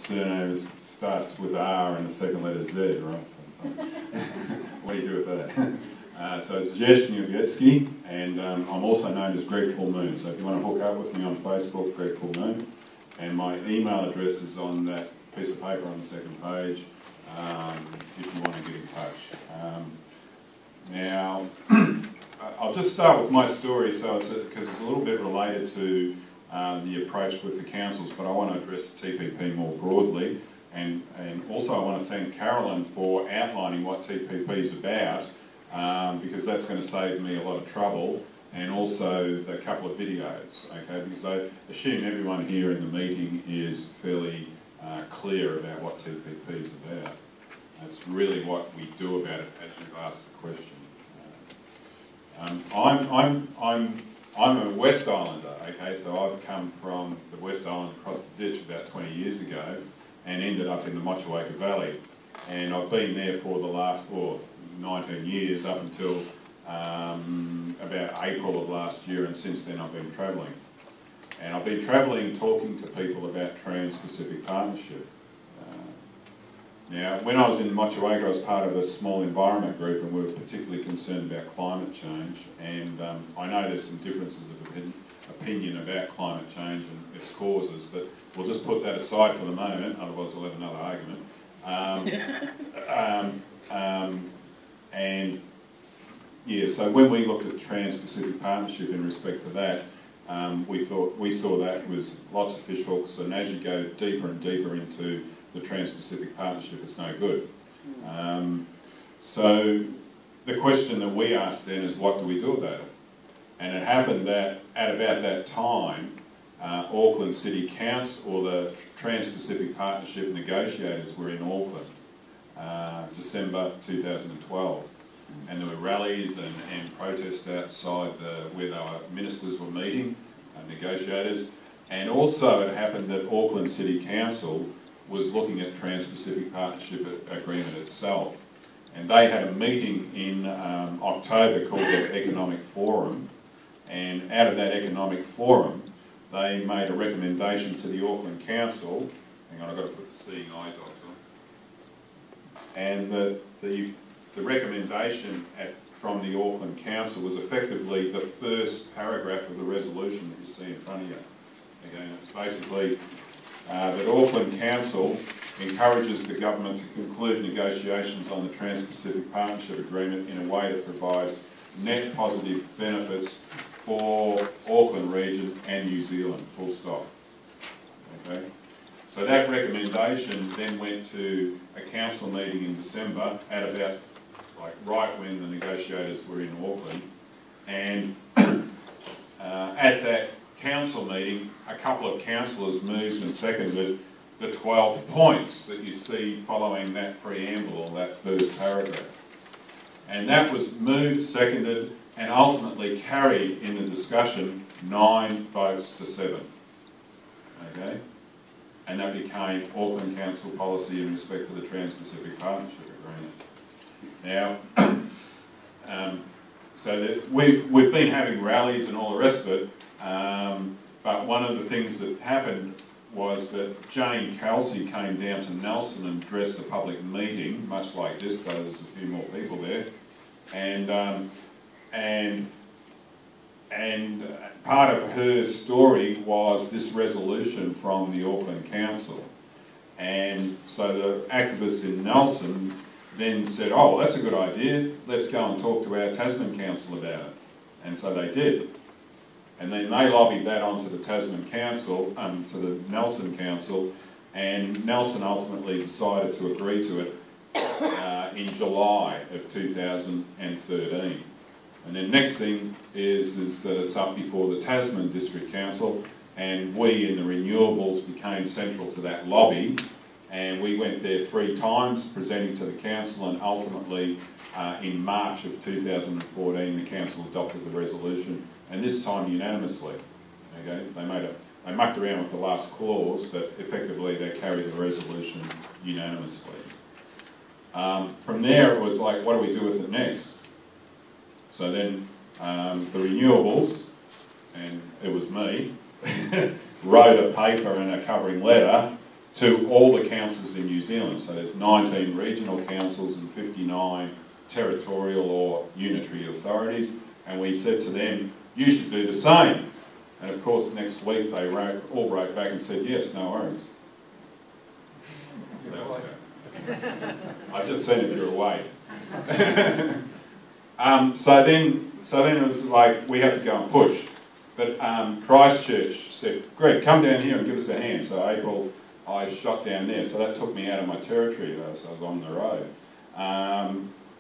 surname starts with R and the second letter Z, right? So, what do you do with that? So it's Zheshnyovetsky, and I'm also known as Greg Fullmoon. So if you want to hook up with me on Facebook, Greg Fullmoon, and my email address is on that piece of paper on the second page if you want to get in touch. Now, I'll just start with my story, so because it's a little bit related to the approach with the councils, but I want to address TPP more broadly, and also I want to thank Carolyn for outlining what TPP is about, because that's going to save me a lot of trouble, and also the couple of videos, okay, because I assume everyone here in the meeting is fairly clear about what TPP is about. That's really what we do about it, as you've asked the question. I'm a West Islander, okay, so I've come from the West Island across the ditch about 20 years ago and ended up in the Motueka Valley. And I've been there for the last 19 years up until about April of last year, and since then I've been travelling. And I've been travelling talking to people about Trans-Pacific Partnership. Now, when I was in Motueka, I was part of a small environment group, and we were particularly concerned about climate change. And I know there's some differences of opinion about climate change and its causes, but we'll just put that aside for the moment, otherwise we'll have another argument. And yeah, so when we looked at Trans-Pacific Partnership in respect to that, we saw that was lots of fish hooks, and as you go deeper and deeper into the Trans-Pacific Partnership, it's no good. So the question that we asked then is, what do we do about it? And it happened that at about that time, Auckland City Council, or the Trans-Pacific Partnership negotiators, were in Auckland, December 2012. And there were rallies and protests outside where the ministers were meeting, negotiators. And also it happened that Auckland City Council was looking at Trans-Pacific Partnership Agreement itself. And they had a meeting in October called their Economic Forum. And out of that Economic Forum, they made a recommendation to the Auckland Council. Hang on, I've got to put the seeing eye dots on. And the recommendation from the Auckland Council was effectively the first paragraph of the resolution that you see in front of you. Again, it's basically that Auckland Council encourages the government to conclude negotiations on the Trans-Pacific Partnership Agreement in a way that provides net positive benefits for Auckland region and New Zealand, full stop. Okay? So that recommendation then went to a council meeting in December at about, right when the negotiators were in Auckland. And at that council meeting, a couple of councillors moved and seconded the 12 points that you see following that preamble, or that first paragraph. And that was moved, seconded, and ultimately carried in the discussion 9 votes to 7. Okay? And that became Auckland Council policy in respect to the Trans-Pacific Partnership Agreement. Now, so we've been having rallies and all the rest of it, but one of the things that happened was that Jane Kelsey came down to Nelson and addressed a public meeting, much like this, though there's a few more people there, and part of her story was this resolution from the Auckland Council. And so the activists in Nelson then said, oh, well, that's a good idea, let's go and talk to our Tasman Council about it. And so they did. And then they lobbied that onto the Tasman Council, to the Nelson Council, and Nelson ultimately decided to agree to it in July of 2013. And then next thing is that it's up before the Tasman District Council, and we in the renewables became central to that lobby, and we went there 3 times presenting to the council, and ultimately in March of 2014 the council adopted the resolution, and this time unanimously. Okay, they mucked around with the last clause, but effectively they carried the resolution unanimously. From there it was like, what do we do with it next? So then the renewables, and it was me, wrote a paper and a covering letter to all the councils in New Zealand. So there's 19 regional councils and 59 territorial or unitary authorities, and we said to them, you should do the same. And of course next week they all wrote back and said, yes, no worries. I just said if you're away. So then it was like we had to go and push. But Christchurch said, Greg, come down here and give us a hand. So April, I shot down there. So that took me out of my territory. So I was on the road.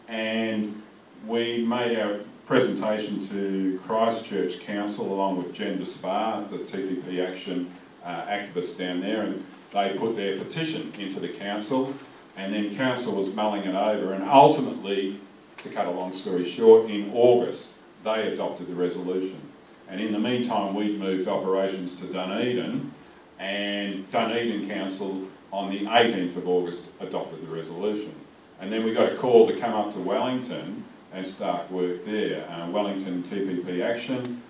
And we made our presentation to Christchurch Council along with Gender Spa, the TPP Action activists down there, and they put their petition into the council, and then council was mulling it over, and ultimately, to cut a long story short, in August they adopted the resolution. And in the meantime we'd moved operations to Dunedin, and Dunedin Council on the 18th of August adopted the resolution. And then we got a call to come up to Wellington and start work there. Wellington TPP Action,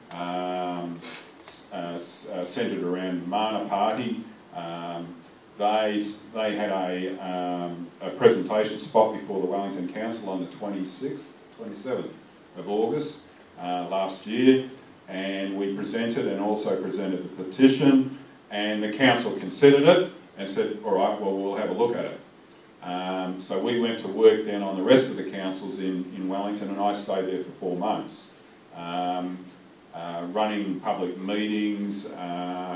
centred around Mana Party. They had a presentation spot before the Wellington Council on the 27th of August last year, and we presented and also presented the petition, and the council considered it and said, all right, well, we'll have a look at it. So we went to work then on the rest of the councils in Wellington, and I stayed there for 4 months, running public meetings,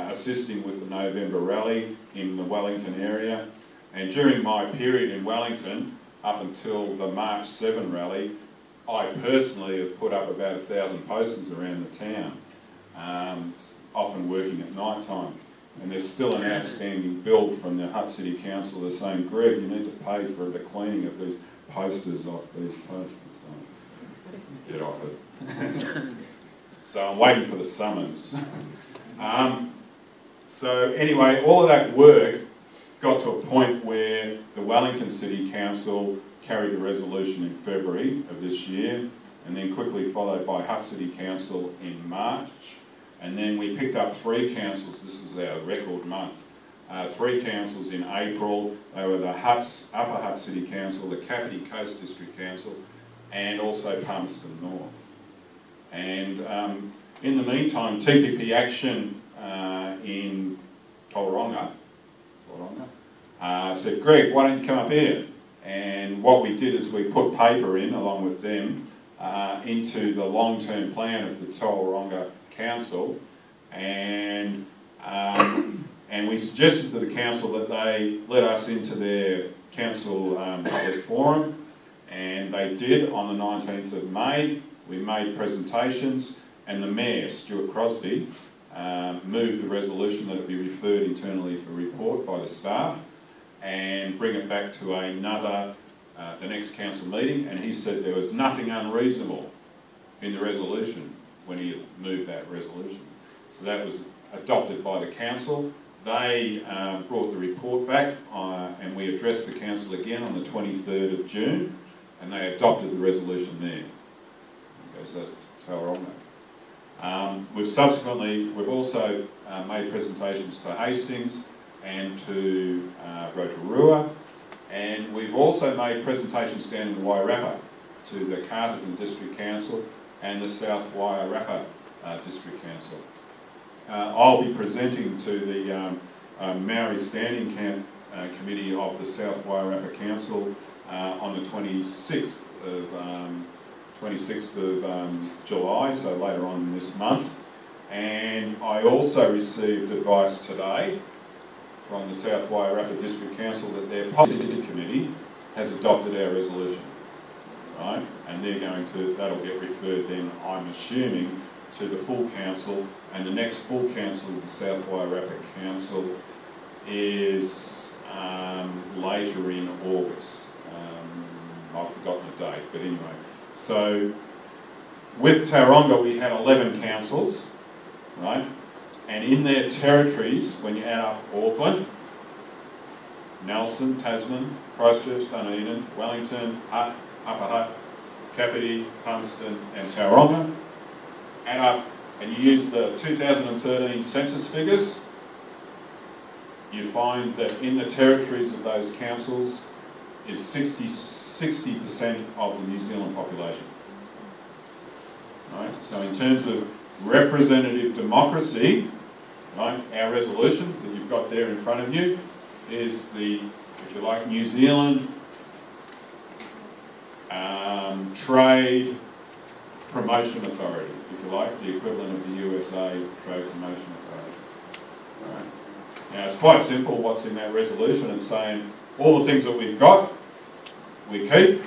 assisting with the November rally in the Wellington area. And during my period in Wellington, up until the March 7 rally, I personally have put up about 1,000 posters around the town, often working at night time. And there's still an outstanding bill from the Hutt City Council. They're saying, Greg, you need to pay for the cleaning of these posters off these posters. So, get off it. So I'm waiting for the summons. So anyway, all of that work got to a point where the Wellington City Council carried a resolution in February of this year, and then quickly followed by Hutt City Council in March. And then we picked up 3 councils. This was our record month. 3 councils in April. They were the Upper Hutt City Council, the Kapiti Coast District Council, and also Palmerston North. And in the meantime, TPP Action in Tauranga said, Greg, why don't you come up here? And what we did is we put paper in, along with them, into the long-term plan of the Tauranga Council, and we suggested to the council that they let us into their council public forum, and they did on the 19th of May. We made presentations, and the Mayor, Stuart Crosby, moved the resolution that it be referred internally for report by the staff and bring it back to the next council meeting, and he said there was nothing unreasonable in the resolution when he moved that resolution. So that was adopted by the council. They brought the report back and we addressed the council again on the 23rd of June, and they adopted the resolution there. Okay, so that's Tauranga. We've also made presentations to Hastings and to Rotorua, and we've also made presentations down in Wairarapa to the Carterton District Council and the South Wairarapa District Council. I'll be presenting to the Maori Standing Committee of the South Wairarapa Council on the 26th of July, so later on this month. And I also received advice today from the South Wairarapa District Council that their policy committee has adopted our resolution, right? And they're going to, that'll get referred then, I'm assuming, to the full council, and the next full council of the South Wairarapa Council is later in August. I've forgotten the date, but anyway. So with Tauranga we had 11 councils, right? And in their territories, when you add up Auckland, Nelson, Tasman, Christchurch, Dunedin, Wellington, Hutt, Upper Hutt, Kapiti, Palmerston and Tauranga, add up and you use the 2013 census figures, you find that in the territories of those councils is 60% of the New Zealand population. Right? So in terms of representative democracy, right, our resolution that you've got there in front of you is the, if you like, New Zealand Trade Promotion Authority, if you like, the equivalent of the USA Trade Promotion Authority. Right. Now it's quite simple what's in that resolution. It's saying all the things that we've got, we keep,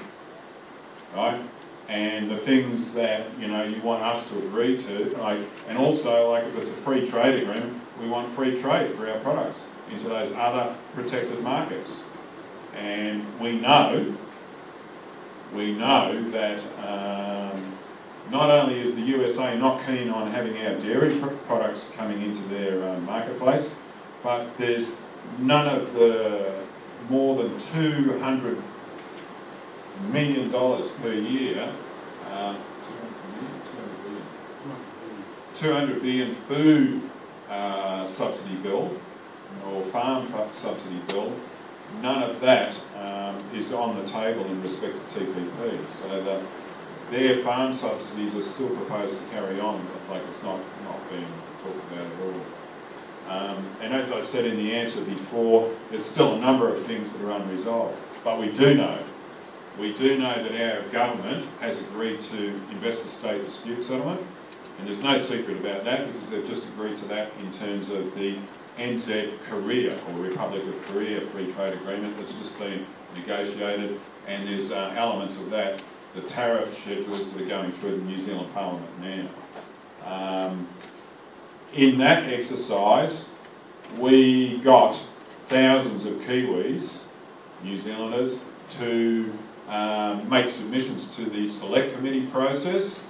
right? And the things that, you know, you want us to agree to, like, and also, like, if it's a free trade agreement, we want free trade for our products into those other protected markets. And we know that not only is the USA not keen on having our dairy products coming into their marketplace, but there's none of the more than $200 million per year, 200 billion food subsidy bill or farm subsidy bill. None of that is on the table in respect to TPP. So their farm subsidies are still proposed to carry on, but like it's not being talked about at all. And as I said in the answer before, there's still a number of things that are unresolved. But we do know that our government has agreed to investor-state dispute settlement, and there's no secret about that because they've just agreed to that in terms of the NZ Korea, or Republic of Korea Free Trade Agreement that's just been negotiated, and there's elements of that, the tariff schedules that are going through the New Zealand Parliament now. In that exercise, we got thousands of Kiwis, New Zealanders, to make submissions to the select committee process,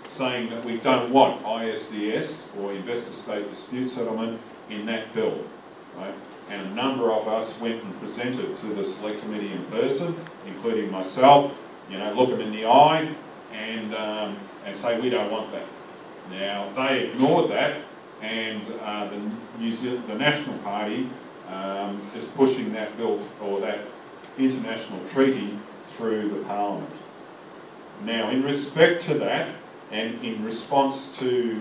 saying that we don't want ISDS or investor-state dispute settlement in that bill, right? And a number of us went and presented to the select committee in person, including myself, you know, look them in the eye and say we don't want that. Now, they ignored that, and the National Party is pushing that bill or that international treaty through the Parliament. Now, in respect to that, and in response to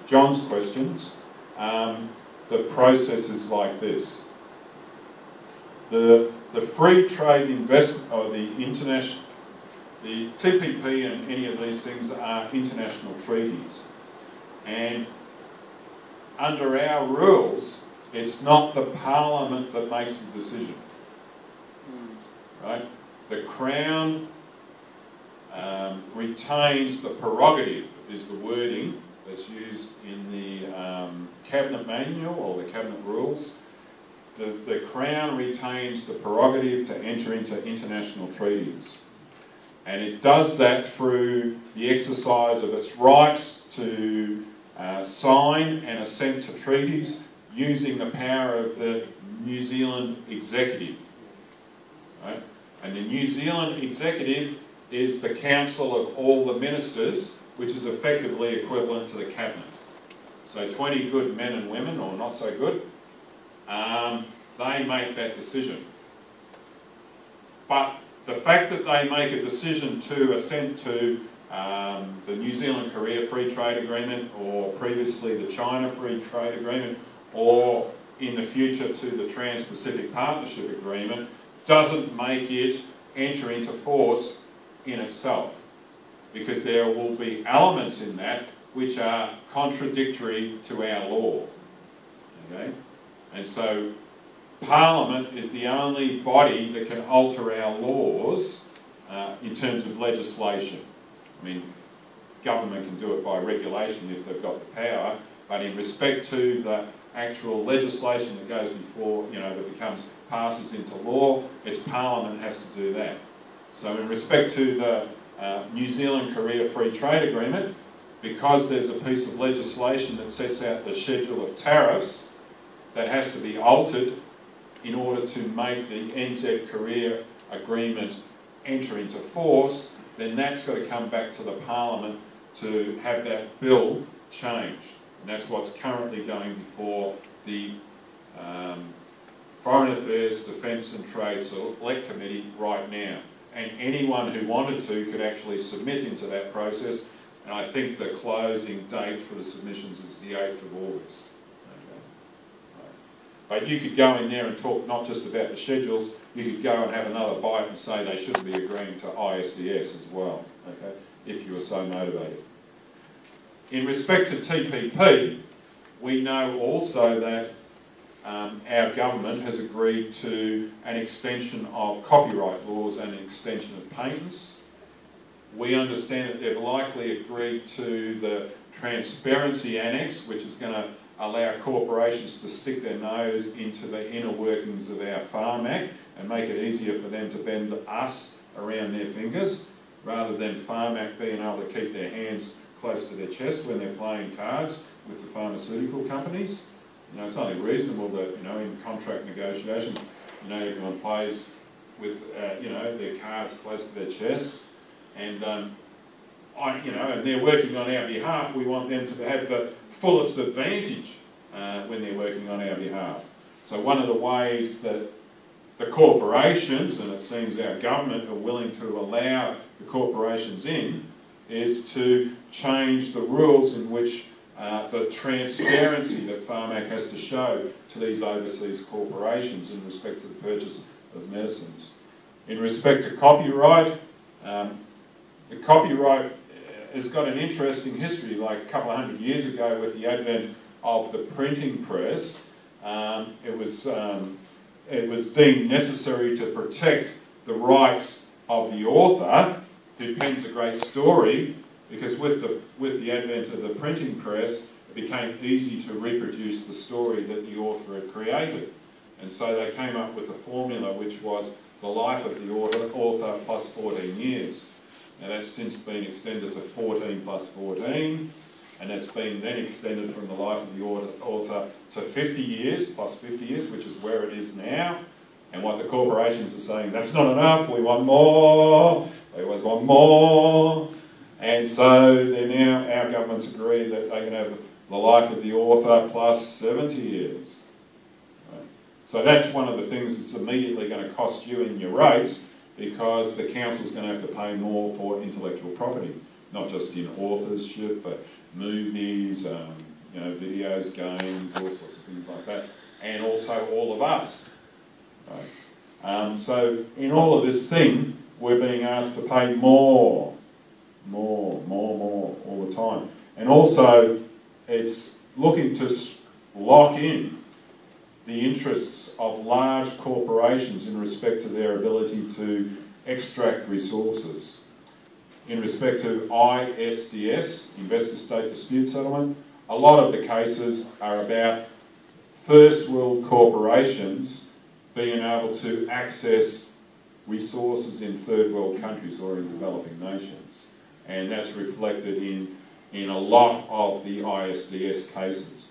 John's questions, the process is like this. The free trade investment, or the TPP and any of these things are international treaties. And under our rules, it's not the Parliament that makes the decision. Right? The Crown retains the prerogative, is the wording that's used in the Cabinet Manual or the Cabinet Rules. The Crown retains the prerogative to enter into international treaties. And it does that through the exercise of its rights to sign and assent to treaties using the power of the New Zealand Executive. Right? And the New Zealand Executive is the council of all the ministers, which is effectively equivalent to the Cabinet. So 20 good men and women, or not so good, they make that decision. But the fact that they make a decision to assent to the New Zealand-Korea Free Trade Agreement, or previously the China Free Trade Agreement, or in the future to the Trans-Pacific Partnership Agreement, doesn't make it enter into force in itself, because there will be elements in that which are contradictory to our law. Okay? And so Parliament is the only body that can alter our laws in terms of legislation. I mean, government can do it by regulation if they've got the power, but in respect to the actual legislation that goes before, you know, that passes into law, it's Parliament has to do that. So in respect to the New Zealand-Korea Free Trade Agreement, because there's a piece of legislation that sets out the schedule of tariffs that has to be altered in order to make the NZ-Korea agreement enter into force, then that's got to come back to the Parliament to have that bill changed. And that's what's currently going before the Foreign Affairs, Defence and Trade Select Committee right now. And anyone who wanted to could actually submit into that process. And I think the closing date for the submissions is the 8th of August. Okay. But you could go in there and talk not just about the schedules, you could go and have another bite and say they shouldn't be agreeing to ISDS as well, okay, if you were so motivated. In respect to TPP, we know also that our government has agreed to an extension of copyright laws and an extension of patents. We understand that they've likely agreed to the Transparency Annex, which is going to allow corporations to stick their nose into the inner workings of our Farm Act and make it easier for them to bend us around their fingers, rather than Farm Act being able to keep their hands close to their chest when they're playing cards with the pharmaceutical companies. You know, it's only reasonable that, you know, in contract negotiations, you know, everyone plays with, you know, their cards close to their chest, and, you know, and they're working on our behalf. We want them to have the fullest advantage when they're working on our behalf. So one of the ways that the corporations, and it seems our government, are willing to allow the corporations in, is to change the rules in which the transparency that Pharmac has to show to these overseas corporations in respect to the purchase of medicines. In respect to copyright, the copyright has got an interesting history. Like a couple of hundred years ago, with the advent of the printing press, it was deemed necessary to protect the rights of the author who pens a great story, because with the advent of the printing press, it became easy to reproduce the story that the author had created. And so they came up with a formula which was the life of the author plus 14 years. Now that's since been extended to 14 plus 14, and that's been then extended from the life of the author to 50 years, plus 50 years, which is where it is now. And what the corporations are saying, that's not enough, we want more, they always want more. And so they're now, our government's agreed that they can have the life of the author plus 70 years. Right? So that's one of the things that's immediately going to cost you in your rates, because the council's going to have to pay more for intellectual property, not just in authorship, but movies, you know, videos, games, all sorts of things like that, and also all of us. Right? So in all of this thing, we're being asked to pay more all the time. And also, it's looking to lock in the interests of large corporations in respect to their ability to extract resources. In respect to ISDS, Investor State Dispute Settlement, a lot of the cases are about first world corporations being able to access resources in third world countries or in developing nations. And that's reflected in a lot of the ISDS cases.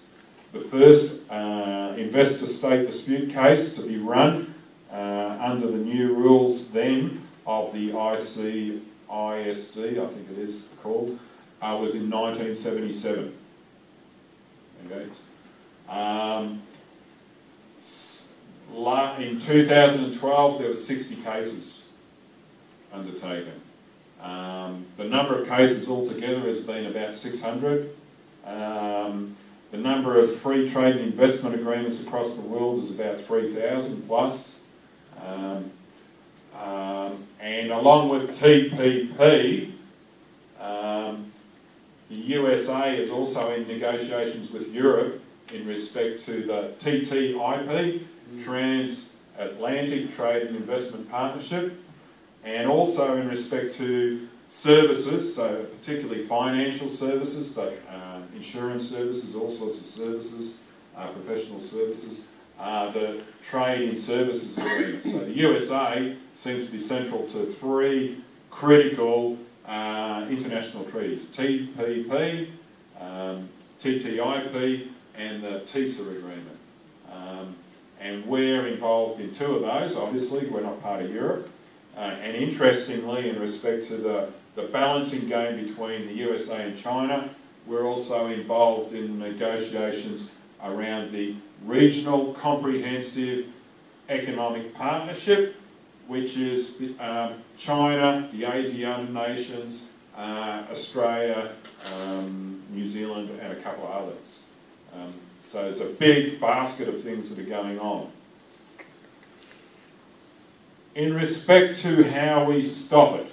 The first investor state dispute case to be run under the new rules then of the ICISD, I think it is called, was in 1977. Okay. In 2012 there were 60 cases undertaken. The number of cases altogether has been about 600. The number of free trade and investment agreements across the world is about 3,000 plus. And along with TPP, the USA is also in negotiations with Europe in respect to the TTIP, Transatlantic Trade and Investment Partnership, and also in respect to services, so particularly financial services, but insurance services, all sorts of services, professional services, the trade in services agreement. So the USA seems to be central to three critical international treaties: TPP, TTIP, and the TISA agreement. And we're involved in two of those, obviously. We're not part of Europe. And interestingly, in respect to the balancing game between the USA and China, we're also involved in negotiations around the Regional Comprehensive Economic Partnership, which is China, the ASEAN nations, Australia, New Zealand, and a couple of others. So there's a big basket of things that are going on. In respect to how we stop it,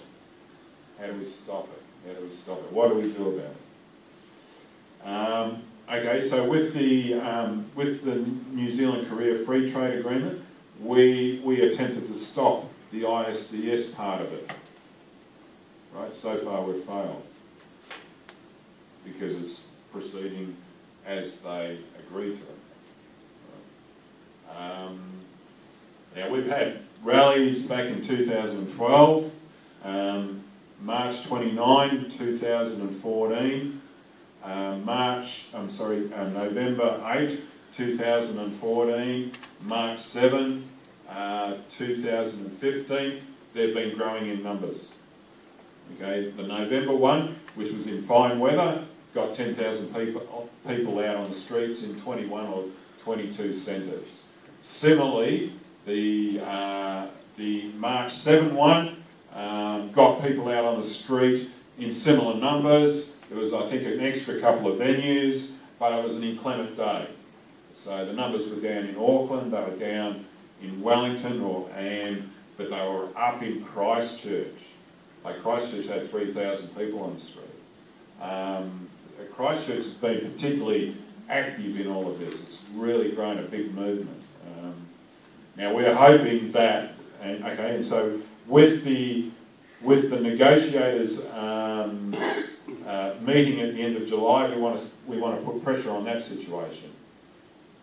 how do we stop it? How do we stop it? What do we do about it? Okay, so with the New Zealand-Korea Free Trade Agreement, we attempted to stop the ISDS part of it. Right, so far we've failed because it's proceeding as they agreed to it. Right. Now we've had rallies back in 2012, March 29, 2014, November 8, 2014, March 7, 2015. They've been growing in numbers. Okay, the November one, which was in fine weather, got 10,000 people out on the streets in 21 or 22 centres. Similarly, the March 7 one got people out on the street in similar numbers. There was, I think, an extra couple of venues, but it was an inclement day. So the numbers were down in Auckland, they were down in Wellington, but they were up in Christchurch. Like Christchurch had 3,000 people on the street. Christchurch has been particularly active in all of this. It's really grown a big movement. Now we're hoping that, and so with the negotiators meeting at the end of July, we want to put pressure on that situation.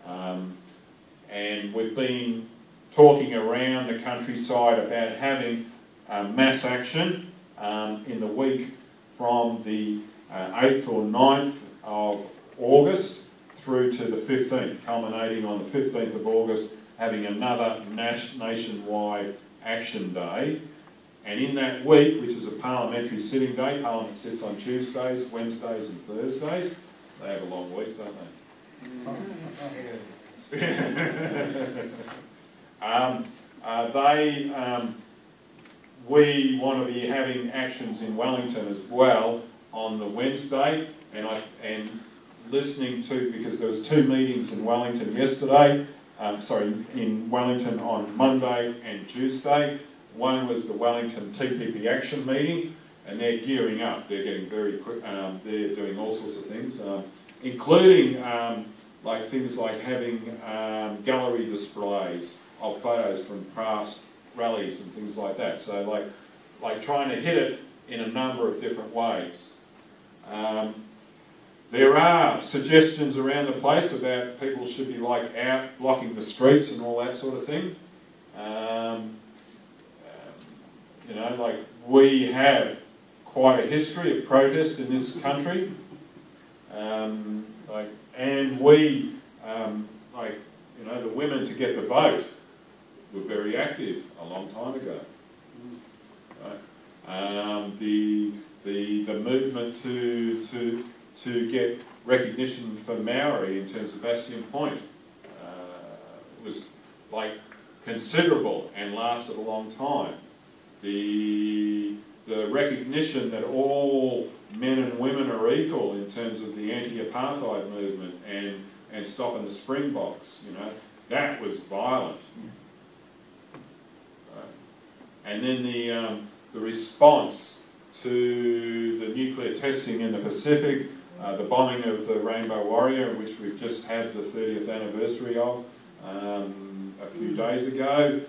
And we've been talking around the countryside about having mass action in the week from the 8th or 9th of August through to the 15th, culminating on the 15th of August, having another nationwide action day. And in that week, which is a parliamentary sitting day, Parliament sits on Tuesdays, Wednesdays and Thursdays. They have a long week, don't they? We want to be having actions in Wellington as well on the Wednesday, and listening to, because there was 2 meetings in Wellington yesterday, in Wellington on Monday and Tuesday. One was the Wellington TPP action meeting, and they're gearing up. They're getting very quick. They're doing all sorts of things, including things like having gallery displays of photos from past rallies and things like that. So like trying to hit it in a number of different ways. There are suggestions around the place about people should be out blocking the streets and all that sort of thing. We have quite a history of protest in this country, and we, the women to get the vote were very active a long time ago. Right? The movement to get recognition for Maori in terms of Bastion Point was considerable and lasted a long time. The recognition that all men and women are equal in terms of the anti-apartheid movement and stopping the Springboks, that was violent. Right. And then the response to the nuclear testing in the Pacific, the bombing of the Rainbow Warrior, which we've just had the 30th anniversary of a few days ago,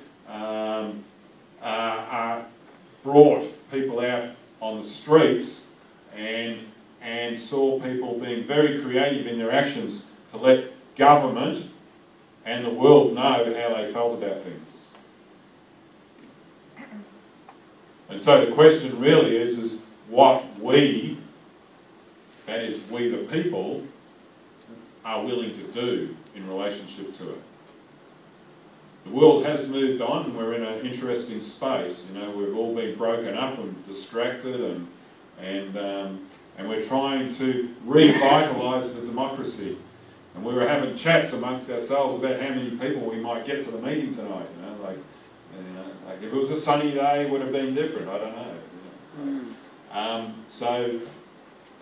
brought people out on the streets and saw people being very creative in their actions to let government and the world know how they felt about things. And so the question really is what we, that is we the people, are willing to do in relationship to it. The world has moved on and we're in an interesting space. We've all been broken up and distracted and we're trying to revitalise the democracy. And we were having chats amongst ourselves about how many people we might get to the meeting tonight. Like if it was a sunny day, it would have been different. I don't know. So,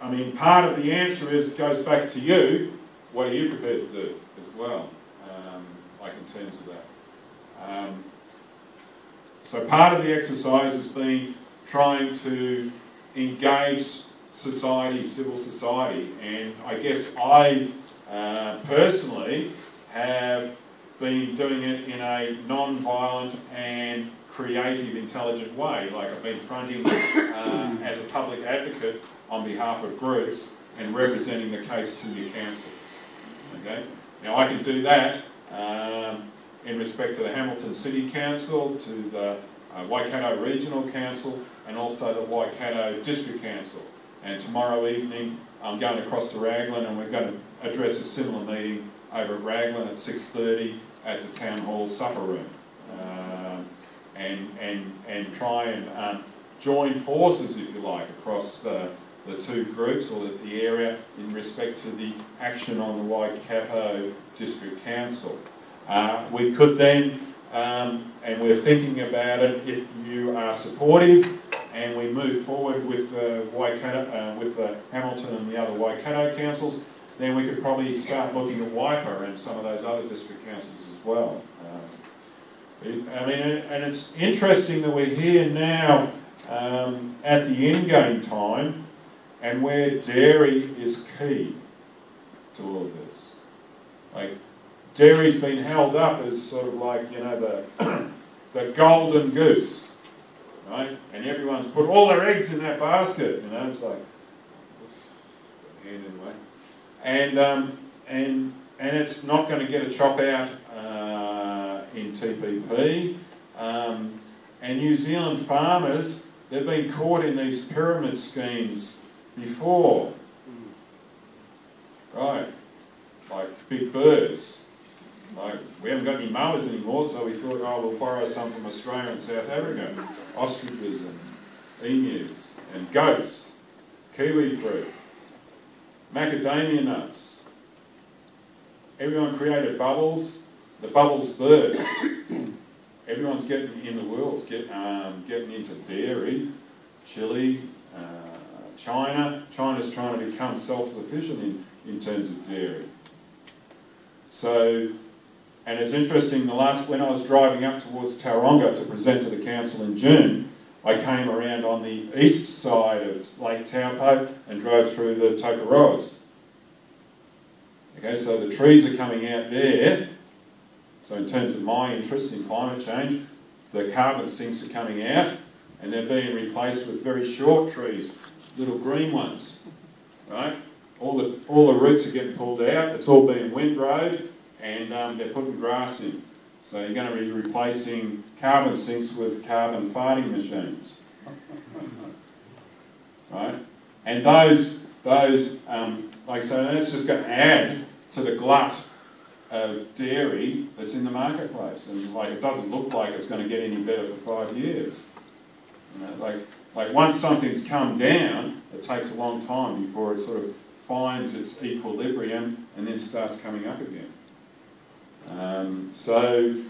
I mean, part of the answer goes back to you. What are you prepared to do as well, like in terms of that? So part of the exercise has been trying to engage society, civil society, and I guess I personally have been doing it in a non-violent and creative, intelligent way. Like I've been fronting as a public advocate on behalf of groups and representing the case to your councils. Okay? Now I can do that in respect to the Hamilton City Council, to the Waikato Regional Council, and also the Waikato District Council. And tomorrow evening I'm going across to Raglan and we're going to address a similar meeting over at Raglan at 6:30 at the Town Hall supper room. And try and join forces, if you like, across the two groups or the area in respect to the action on the Waikato District Council. We could then, and we're thinking about it, if you are supportive and we move forward with Waikato, with the Hamilton and the other Waikato councils, then we could probably start looking at Waipa and some of those other district councils as well. I mean, and it's interesting that we're here now at the end game time, and where dairy is key to all of this. Like, dairy's been held up as sort of like, the golden goose, right? And everyone's put all their eggs in that basket, it's like, oops, hand in the way. And it's not going to get a chop out in TPP. And New Zealand farmers, they've been caught in these pyramid schemes before. Right, like big birds. Like, we haven't got any mowers anymore, so we thought, we'll borrow some from Australia and South Africa. Ostriches and emus and goats, kiwi fruit, macadamia nuts. Everyone created bubbles. The bubbles burst. Everyone's getting in the world's getting into dairy, chili, China. China's trying to become self-sufficient in terms of dairy. So, and it's interesting, when I was driving up towards Tauranga to present to the council in June, I came around on the east side of Lake Taupo and drove through the Tokeroas. Okay, so the trees are coming out there. So in terms of my interest in climate change, the carbon sinks are coming out and they're being replaced with very short trees, little green ones, right? All the roots are getting pulled out, it's all being windrowed, and they're putting grass in. So you're going to be replacing carbon sinks with carbon farting machines, right? And those so that's just going to add to the glut of dairy that's in the marketplace, and it doesn't look like it's going to get any better for 5 years. Like once something's come down, it takes a long time before it sort of finds its equilibrium and then starts coming up again. And so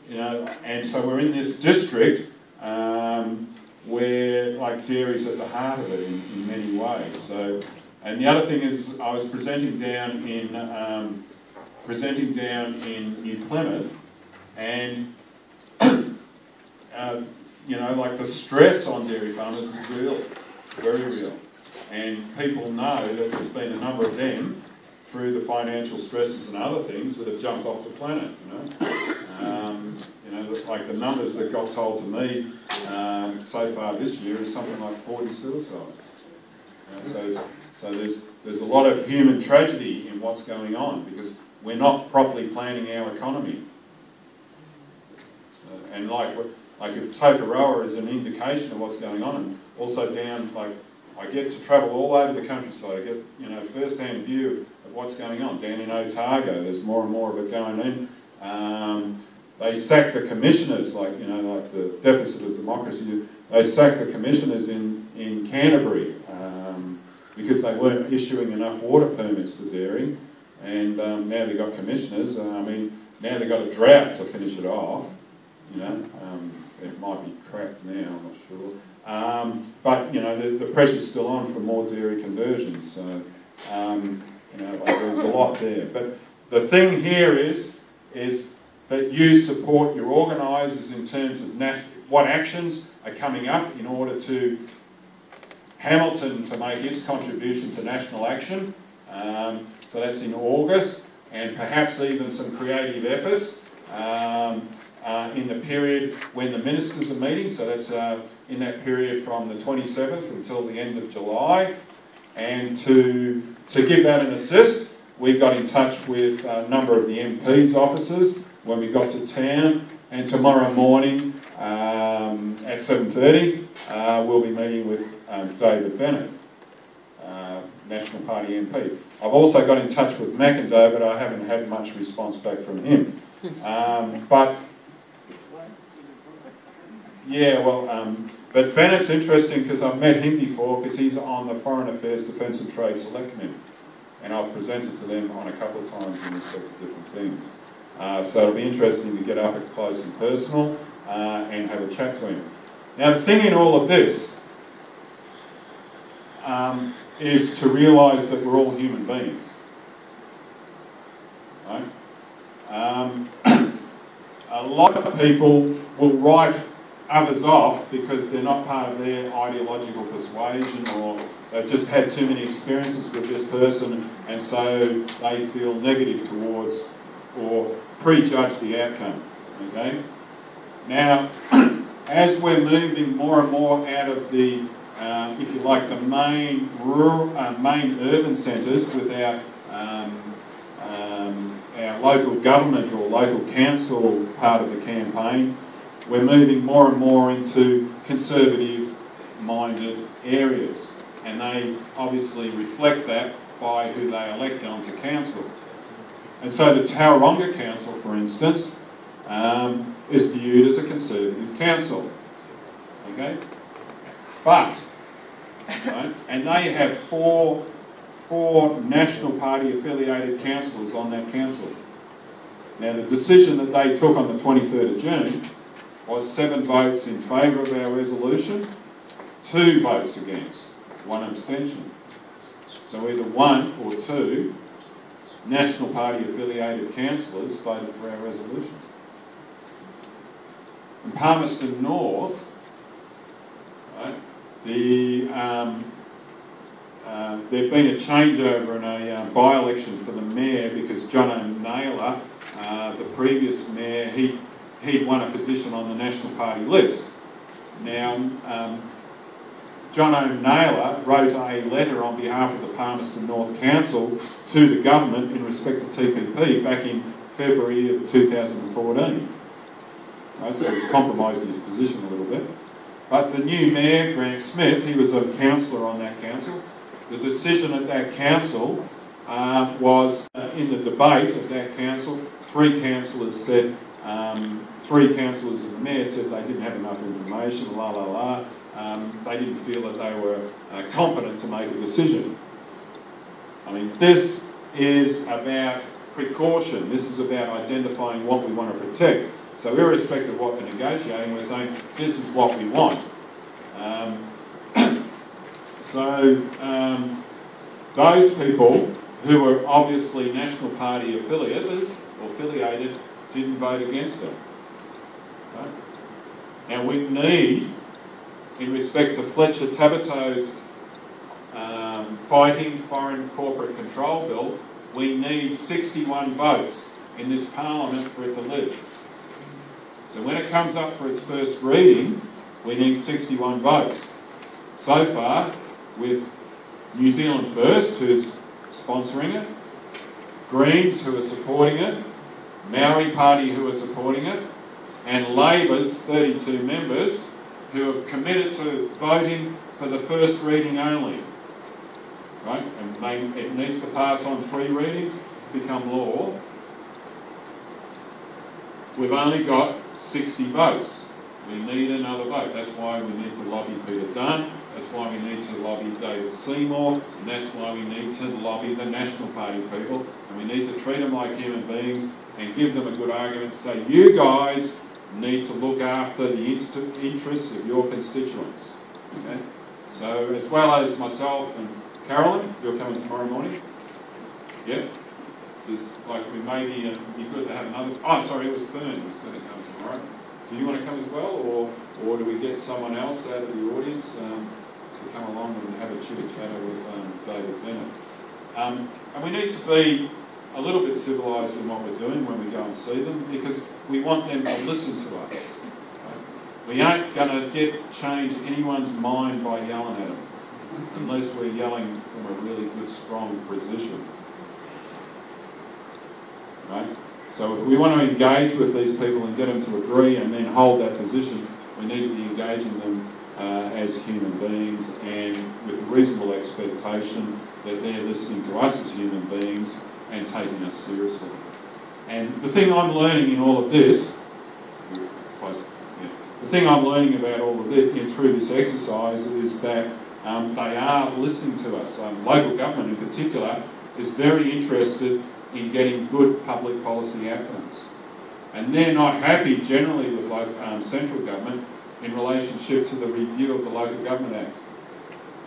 we're in this district where dairy's at the heart of it in many ways. So, and the other thing is, I was presenting down in New Plymouth, and the stress on dairy farmers is real, very real. And people know that there's been a number of them through the financial stresses and other things that have jumped off the planet, like the numbers that got told to me so far this year is something like 40 suicides. So there's a lot of human tragedy in what's going on because we're not properly planning our economy. And if Tokoroa is an indication of what's going on, and also down, I get to travel all over the countryside. I get, first-hand view of what's going on. Down in Otago, there's more and more of it going in. They sacked the commissioners, like the deficit of democracy. They sacked the commissioners in Canterbury because they weren't issuing enough water permits for dairy. and now they've got commissioners. I mean, now they've got a drought to finish it off. You know, it might be cracked now, I'm not sure. But, you know, the pressure's still on for more dairy conversions. So, you know, there's a lot there. But the thing here is that you support your organisers in terms of what actions are coming up in order to Hamilton to make its contribution to national action. So that's in August, and perhaps even some creative efforts in the period when the ministers are meeting. So that's in that period from the 27th until the end of July. And to give that an assist, we got in touch with a number of the MP's offices when we got to town, and tomorrow morning at 7:30 we'll be meeting with David Bennett, National Party MP. I've also got in touch with McIndoe, but I haven't had much response back from him. But Bennett's interesting because I've met him before, because he's on the Foreign Affairs, Defence and Trade Select Committee, and I've presented to them on a couple of times in respect to different things. So it'll be interesting to get up at close and personal and have a chat to him. Now, the thing in all of this is to realise that we're all human beings. Right? A lot of people will write others off because they're not part of their ideological persuasion, or they've just had too many experiences with this person, and so they feel negative towards or prejudge the outcome. Okay? Now, as we're moving more and more out of the, if you like, the main main urban centres with our local government or local council part of the campaign, we're moving more and more into conservative-minded areas, and they obviously reflect that by who they elect onto council. And so the Tauranga Council, for instance, is viewed as a conservative council. Okay? But, right, and they have four National Party affiliated councillors on that council. Now, the decision that they took on the 23rd of June was 7 votes in favour of our resolution, 2 votes against, 1 abstention. So either 1 or 2 National Party affiliated councillors voted for our resolution. In Palmerston North, right, there'd been a changeover in a by-election for the mayor because John O'Naylor, the previous mayor, he'd won a position on the National Party list. Now, John O'Naylor wrote a letter on behalf of the Palmerston North Council to the government in respect to TPP back in February of 2014. Right, so he's compromised his position a little bit. But the new mayor, Grant Smith, he was a councillor on that council. The decision at that council was, in the debate at that council, 3 councillors said, 3 councillors and the mayor said they didn't have enough information, they didn't feel that they were competent to make a decision. I mean, this is about precaution. This is about identifying what we want to protect. So irrespective of what we're negotiating, we're saying this is what we want. Those people who were obviously National Party affiliated didn't vote against them. Right? Now we need, in respect to Fletcher Tabato's fighting foreign corporate control bill, we need 61 votes in this parliament for it to live. So when it comes up for its first reading, we need 61 votes. So far, with New Zealand First, who's sponsoring it, Greens, who are supporting it, Maori Party, who are supporting it, and Labor's 32 members, who have committed to voting for the first reading only. Right? And it needs to pass on 3 readings to become law. We've only got 60 votes. We need another vote. That's why we need to lobby Peter Dunn. That's why we need to lobby David Seymour. And that's why we need to lobby the National Party people. And we need to treat them like human beings and give them a good argument. Say, you guys need to look after the interests of your constituents. Okay? So, as well as myself and Carolyn, you're coming tomorrow morning? Yep. Just like we maybe, be good to have another. Oh, sorry, it was Fern who's going to come tomorrow. Do you want to come as well, or do we get someone else out of the audience to come along and have a chitter-chatter with David Bennett? And we need to be a little bit civilised in what we're doing when we go and see them, because we want them to listen to us. We aren't going to change anyone's mind by yelling at them, unless we're yelling from a really good, strong position. Right? So if we want to engage with these people and get them to agree and then hold that position, we need to be engaging them as human beings and with reasonable expectation that they're listening to us as human beings and taking us seriously. And the thing I'm learning in all of this, the thing I'm learning about all of this through this exercise is that they are listening to us. Local government in particular is very interested in getting good public policy outcomes. And they're not happy generally with central government in relationship to the review of the Local Government Act.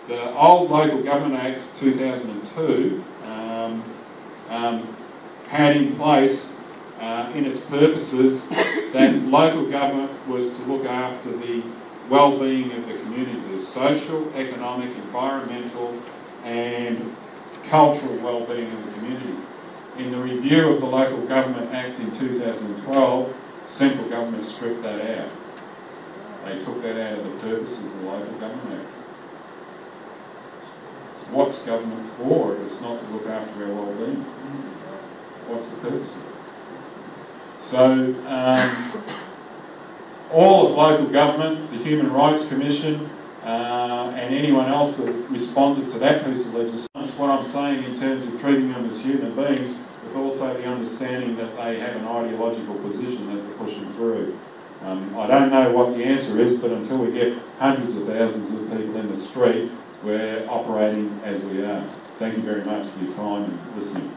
The old Local Government Act 2002 had in place in its purposes that local government was to look after the well-being of the community, the social, economic, environmental and cultural well-being of the community. In the review of the Local Government Act in 2012, central government stripped that out. They took that out of the purpose of the Local Government Act. What's government for if it's not to look after our well-being? What's the purpose of it? So, all of local government, the Human Rights Commission, and anyone else that responded to that piece of legislation, what I'm saying in terms of treating them as human beings, with also the understanding that they have an ideological position that they're pushing through. I don't know what the answer is, but until we get hundreds of thousands of people in the street, we're operating as we are. Thank you very much for your time and listening.